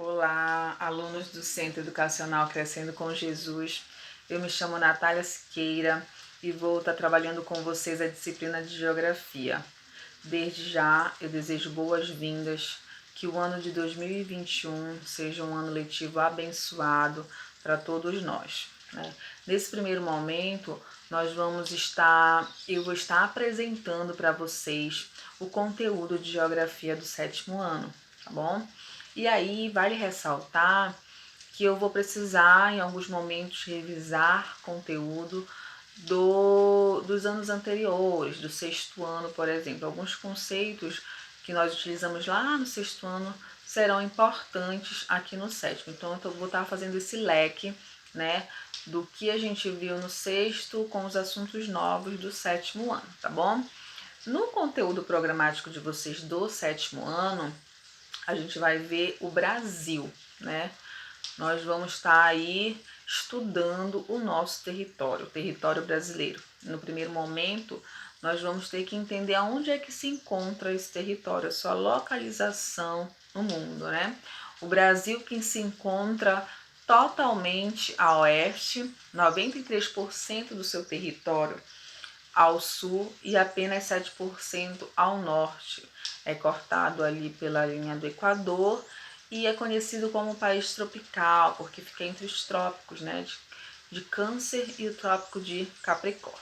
Olá, alunos do Centro Educacional Crescendo com Jesus. Eu me chamo Natália Siqueira e vou estar trabalhando com vocês a disciplina de Geografia. Desde já, eu desejo boas-vindas, que o ano de 2021 seja um ano letivo abençoado para todos nós, né? Nesse primeiro momento, eu vou estar apresentando para vocês o conteúdo de Geografia do 7º ano, tá bom? E aí, vale ressaltar que eu vou precisar, em alguns momentos, revisar conteúdo dos anos anteriores, do 6º ano, por exemplo. Alguns conceitos que nós utilizamos lá no 6º ano serão importantes aqui no 7º. Então, eu vou estar fazendo esse leque, né, do que a gente viu no 6º com os assuntos novos do 7º ano, tá bom? No conteúdo programático de vocês do 7º ano, a gente vai ver o Brasil, né? Nós vamos estar aí estudando o nosso território, o território brasileiro. No primeiro momento, nós vamos ter que entender aonde é que se encontra esse território, a sua localização no mundo, né? O Brasil que se encontra totalmente a oeste, 93% do seu território ao sul e apenas 7% ao norte. É cortado ali pela linha do Equador e é conhecido como país tropical, porque fica entre os trópicos, né, de Câncer e o trópico de Capricórnio.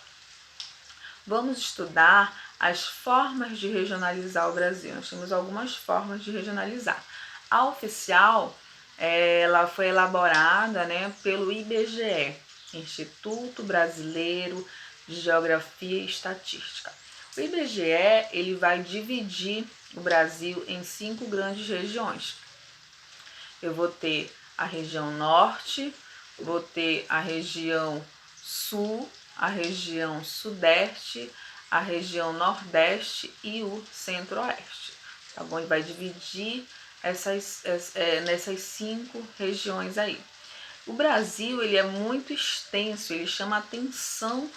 Vamos estudar as formas de regionalizar o Brasil. Nós temos algumas formas de regionalizar. A oficial, ela foi elaborada, né, pelo IBGE, Instituto Brasileiro de Geografia e Estatística. O IBGE ele vai dividir o Brasil em 5 grandes regiões. Eu vou ter a região norte, vou ter a região sul, a região sudeste, a região nordeste e o centro-oeste. Tá bom? Ele vai dividir nessas 5 regiões aí. O Brasil ele é muito extenso, ele chama atenção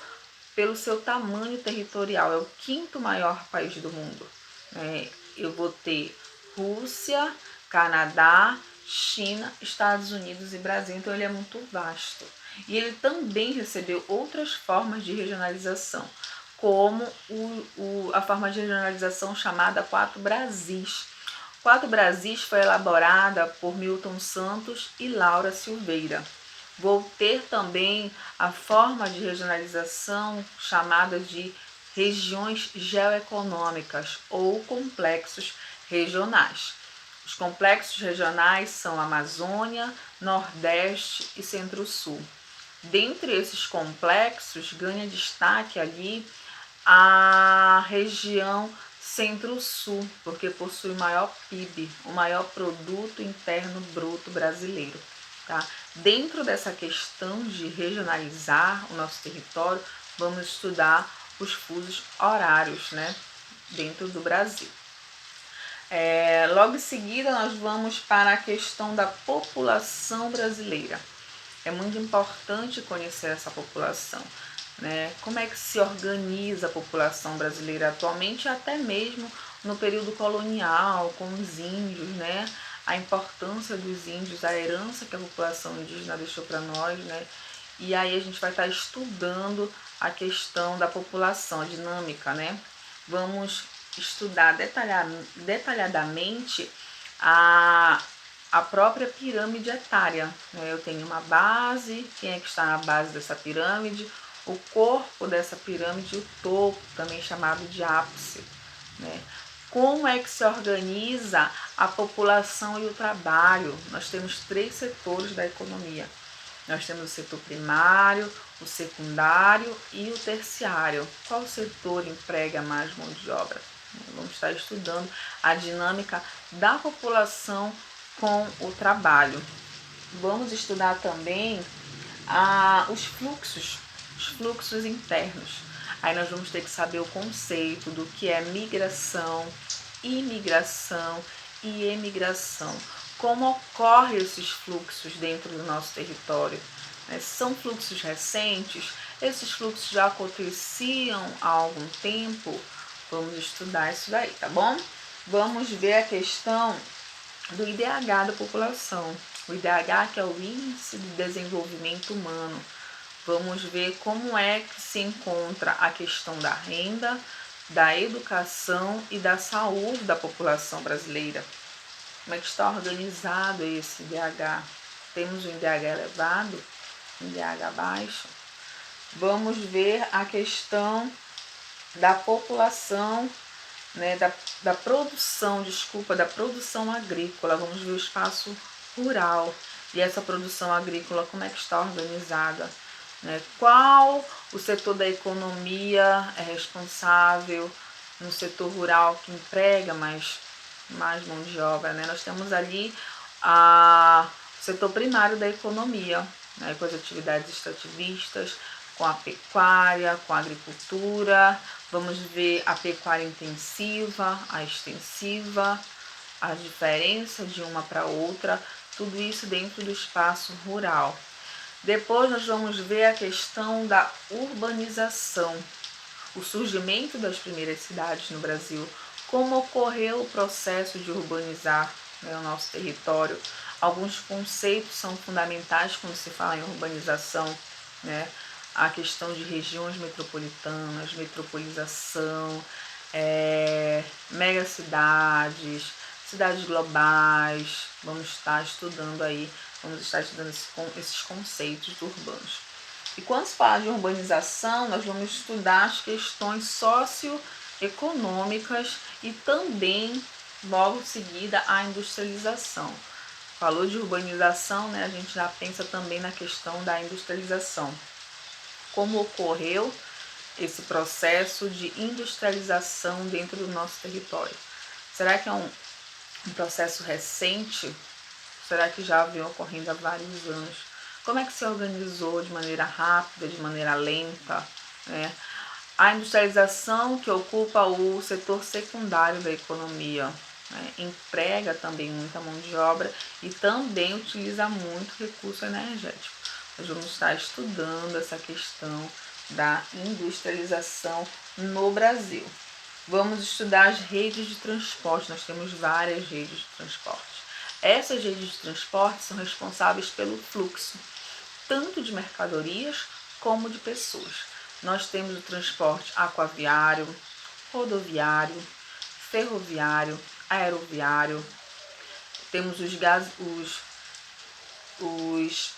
pelo seu tamanho territorial. É o 5º maior país do mundo. Eu vou ter Rússia, Canadá, China, Estados Unidos e Brasil. Então ele é muito vasto. E ele também recebeu outras formas de regionalização, como a forma de regionalização chamada Quatro Brasis. Quatro Brasis foi elaborada por Milton Santos e Laura Silveira. Vou ter também a forma de regionalização chamada de regiões geoeconômicas ou complexos regionais. Os complexos regionais são Amazônia, Nordeste e Centro-Sul. Dentre esses complexos, ganha destaque ali a região Centro-Sul, porque possui o maior PIB, o maior produto interno bruto brasileiro. Tá? Dentro dessa questão de regionalizar o nosso território, vamos estudar os fusos horários, né, dentro do Brasil. Logo em seguida, nós vamos para a questão da população brasileira. É muito importante conhecer essa população, né? Como é que se organiza a população brasileira atualmente, até mesmo no período colonial, com os índios, né? A importância dos índios, a herança que a população indígena deixou para nós, né? E aí a gente vai estar estudando a questão da população, a dinâmica, né? Vamos estudar detalhadamente a própria pirâmide etária. Eu tenho uma base, quem é que está na base dessa pirâmide, o corpo dessa pirâmide, o topo, também chamado de ápice. Como é que se organiza a população e o trabalho? Nós temos 3 setores da economia. Nós temos o setor primário, o secundário e o terciário. Qual setor emprega mais mão de obra? Vamos estar estudando a dinâmica da população com o trabalho. Vamos estudar também os fluxos internos. Aí nós vamos ter que saber o conceito do que é migração, imigração e emigração. Como ocorrem esses fluxos dentro do nosso território? São fluxos recentes? Esses fluxos já aconteciam há algum tempo? Vamos estudar isso daí, tá bom? Vamos ver a questão do IDH da população. O IDH, que é o Índice de Desenvolvimento Humano. Vamos ver como é que se encontra a questão da renda, da educação e da saúde da população brasileira. Como é que está organizado esse IDH? Temos um IDH elevado, um IDH baixo. Vamos ver a questão da população, né, da produção agrícola. Vamos ver o espaço rural e essa produção agrícola, como é que está organizada. Né? Qual o setor da economia é responsável no setor rural que emprega mais mão de obra, né? Nós temos ali o setor primário da economia, né? Com as atividades extrativistas, com a pecuária, com a agricultura. Vamos ver a pecuária intensiva, a extensiva, a diferença de uma para outra, tudo isso dentro do espaço rural. Depois nós vamos ver a questão da urbanização, o surgimento das primeiras cidades no Brasil, como ocorreu o processo de urbanizar, né, o nosso território. Alguns conceitos são fundamentais quando se fala em urbanização, né? A questão de regiões metropolitanas, metropolização, megacidades, cidades globais. Vamos estar estudando esses conceitos urbanos. E quando se fala de urbanização, nós vamos estudar as questões socioeconômicas e também, logo em seguida, a industrialização. Falou de urbanização, né? A gente já pensa também na questão da industrialização. Como ocorreu esse processo de industrialização dentro do nosso território? Será que é um processo recente? Será que já vem ocorrendo há vários anos? Como é que se organizou de maneira rápida, de maneira lenta, né? A industrialização, que ocupa o setor secundário da economia, né? Emprega também muita mão de obra e também utiliza muito recurso energético. Nós vamos estar estudando essa questão da industrialização no Brasil. Vamos estudar as redes de transporte. Nós temos várias redes de transporte. Essas redes de transporte são responsáveis pelo fluxo, tanto de mercadorias como de pessoas. Nós temos o transporte aquaviário, rodoviário, ferroviário, aeroviário, temos os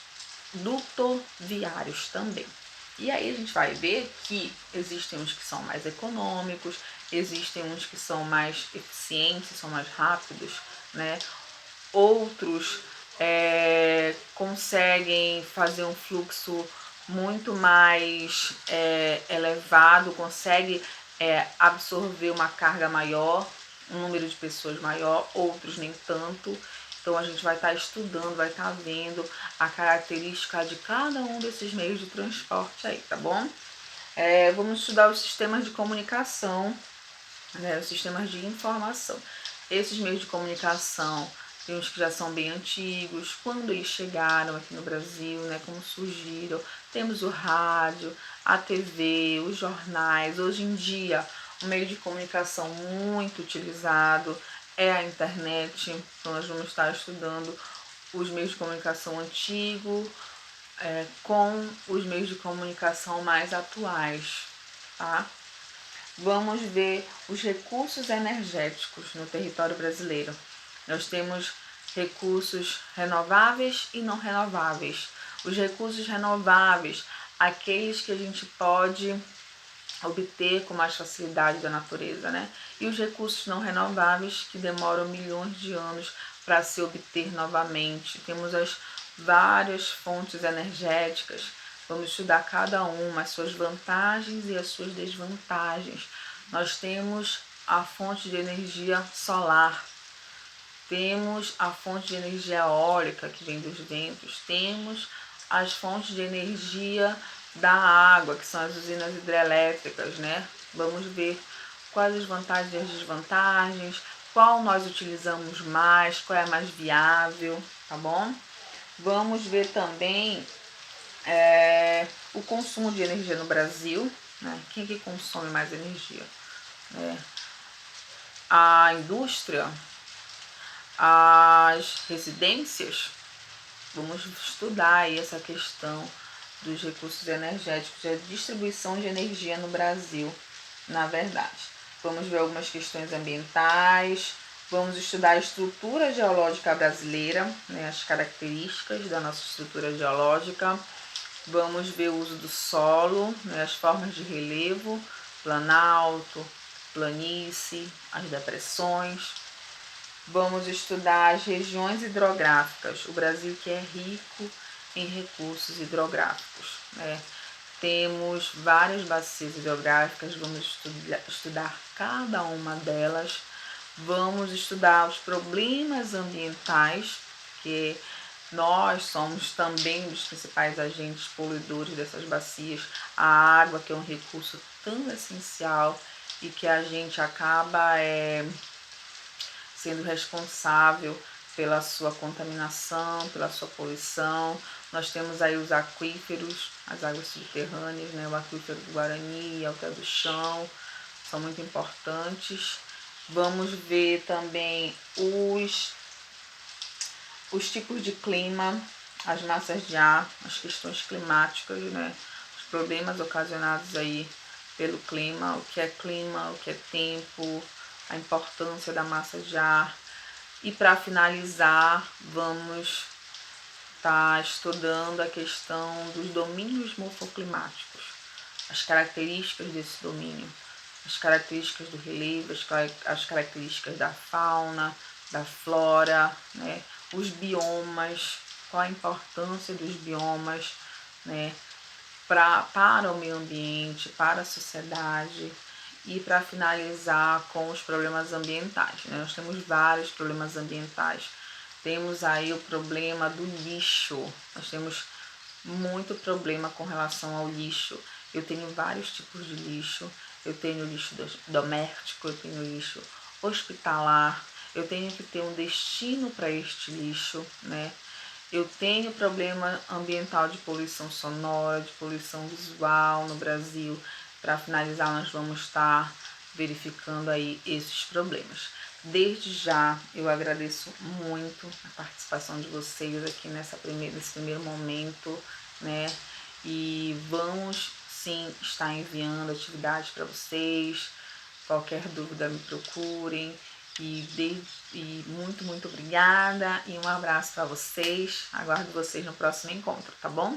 dutoviários também. E aí a gente vai ver que existem uns que são mais econômicos, existem uns que são mais eficientes, são mais rápidos, né? Outros conseguem fazer um fluxo muito mais elevado, consegue absorver uma carga maior, um número de pessoas maior, outros nem tanto. Então a gente vai estar estudando, vai estar vendo a característica de cada um desses meios de transporte aí, tá bom? Vamos estudar os sistemas de comunicação, né, os sistemas de informação. Esses meios de comunicação, tem uns que já são bem antigos, quando eles chegaram aqui no Brasil, né, como surgiram. Temos o rádio, a TV, os jornais. Hoje em dia, um meio de comunicação muito utilizado é a internet. Então nós vamos estar estudando os meios de comunicação antigos com os meios de comunicação mais atuais, tá? Vamos ver os recursos energéticos no território brasileiro. Nós temos recursos renováveis e não renováveis. Os recursos renováveis, aqueles que a gente pode obter com mais facilidade da natureza, né? E os recursos não renováveis, que demoram milhões de anos para se obter novamente. Temos as várias fontes energéticas. Vamos estudar cada uma, as suas vantagens e as suas desvantagens. Nós temos a fonte de energia solar, temos a fonte de energia eólica, que vem dos ventos, temos as fontes de energia da água, que são as usinas hidrelétricas, né? Vamos ver quais as vantagens e as desvantagens, qual nós utilizamos mais, qual é a mais viável, tá bom? Vamos ver também o consumo de energia no Brasil, né? Quem que consome mais energia? A indústria, as residências, vamos estudar aí essa questão dos recursos energéticos, a distribuição de energia no Brasil, na verdade. Vamos ver algumas questões ambientais, vamos estudar a estrutura geológica brasileira, né, as características da nossa estrutura geológica. Vamos ver o uso do solo, né, as formas de relevo, planalto, planície, as depressões. Vamos estudar as regiões hidrográficas. O Brasil que é rico em recursos hidrográficos, né? Temos várias bacias hidrográficas, vamos estudar cada uma delas. Vamos estudar os problemas ambientais, que nós somos também os principais agentes poluidores dessas bacias. A água, que é um recurso tão essencial e que a gente acaba sendo responsável pela sua contaminação, pela sua poluição. Nós temos aí os aquíferos, as águas subterrâneas, né? O aquífero do Guarani, Alta do Chão, são muito importantes. Vamos ver também os tipos de clima, as massas de ar, as questões climáticas, né? Os problemas ocasionados aí pelo clima, o que é tempo, a importância da massa de ar. E para finalizar, vamos estar estudando a questão dos domínios morfoclimáticos, as características desse domínio, as características do relevo, as características da fauna, da flora, né? Os biomas, qual a importância dos biomas, né? Para o meio ambiente, para a sociedade. E para finalizar com os problemas ambientais, né? Nós temos vários problemas ambientais. Temos aí o problema do lixo. Nós temos muito problema com relação ao lixo. Eu tenho vários tipos de lixo. Eu tenho lixo doméstico, eu tenho lixo hospitalar. Eu tenho que ter um destino para este lixo, né? Eu tenho problema ambiental de poluição sonora, de poluição visual no Brasil. Para finalizar, nós vamos estar verificando aí esses problemas. Desde já, eu agradeço muito a participação de vocês aqui nesse primeiro momento, né? E vamos sim estar enviando atividades para vocês. Qualquer dúvida, me procurem. E muito, muito obrigada e um abraço para vocês. Aguardo vocês no próximo encontro, tá bom?